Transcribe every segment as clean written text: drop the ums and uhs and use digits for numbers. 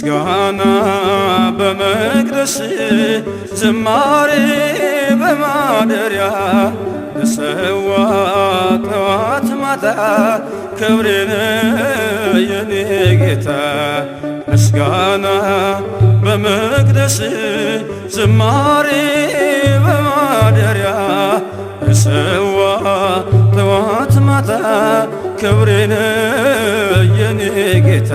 ምስጋና በመቅደስ ዝማሬ በማደሪያ ልሰዋ ጠዋት ማታ ክብሬን የኔ ጌታ ምስጋና በመቅደስ ዝማሬ በማደሪያ ልሰዋ ጠዋት ማታ ክብሬን የኔ ጌታ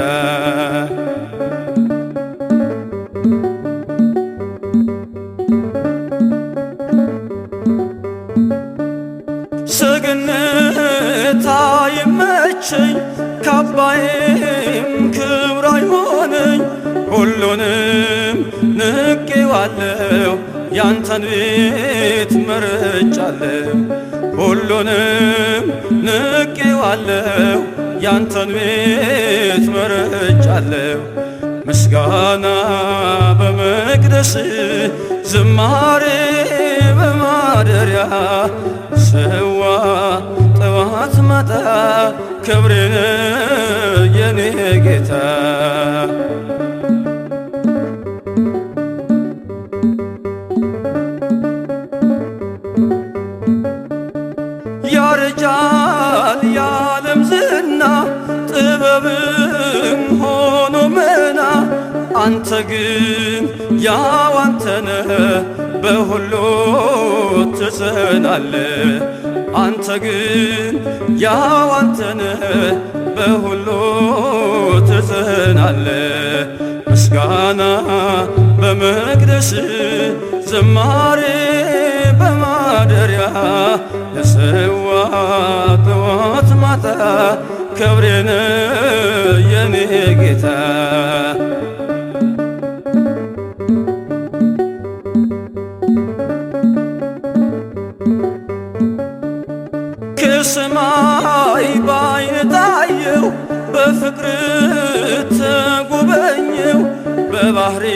ሰገነት አይመቸኝ ካባዬም ክብር አይሆነኝ ሁሉንም ንቄዋለሁ ያንተን ቤት መርጫለሁ ሁሉንም ንቄዋለሁ ያንተን ቤት መርጫለሁ ምስጋና በመቅደስ ዝማሬ በማደሪያ ሰዋ ጠዋት ማታ ክብሬን የኔ ጌታ ያረጃል የዓለም ዝና ጥበብም ሆኖ መና አንተ ግን ያው አንተነ በሁሉ ትጸናለ አንተ ግን ያው አንተነ በሁሉ ትጸናለ ምስጋና በመቅደስ ዝማሬ በማደሪያ ልሰዋ ጠዋት ማታ ክብሬን የኔ ጌታ ከሰማይ ባይን ታየው በፍቅር ተጎበኘው በባህሪ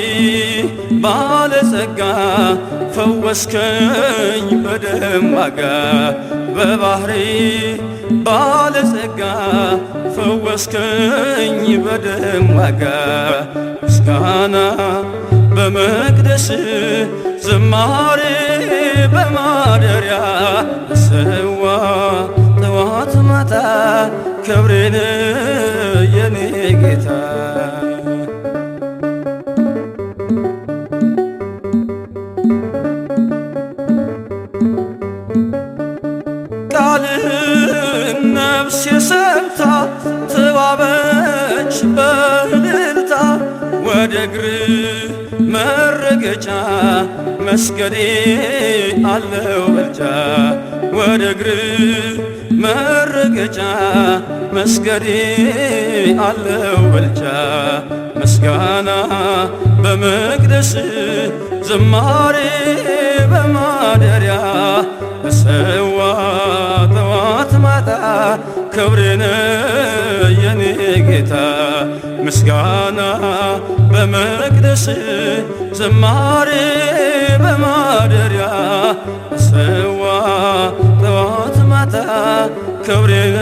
ባለጸጋ ፈወስከኝ በደም ዋጋ በባህሪ ባለጸጋ ፈወስከኝ በደም ዋጋ ምስጋና በመቅደስ ዝማሬ በማደሪያ ሰዋ ጠዋት ማታ ክብሬን የኔ ጌታ ቃልህን ነፍሴ ሰምታ ተዋበች በእልልታ ወደ እግር መረገጫ መስገዴ አለው በልጫ ወደ እግር መረገጫ መስገዴ አለው በልጫ ምስጋና በመቅደስ ዝማሬ በማደሪያ ሰዋ ጠዋት ማታ ክብሬን የኔ ጌታ ምስጋና በመቅደስ ዝማሬ በማደሪያ ሰዋ ጠዋት ማታ ክብሬን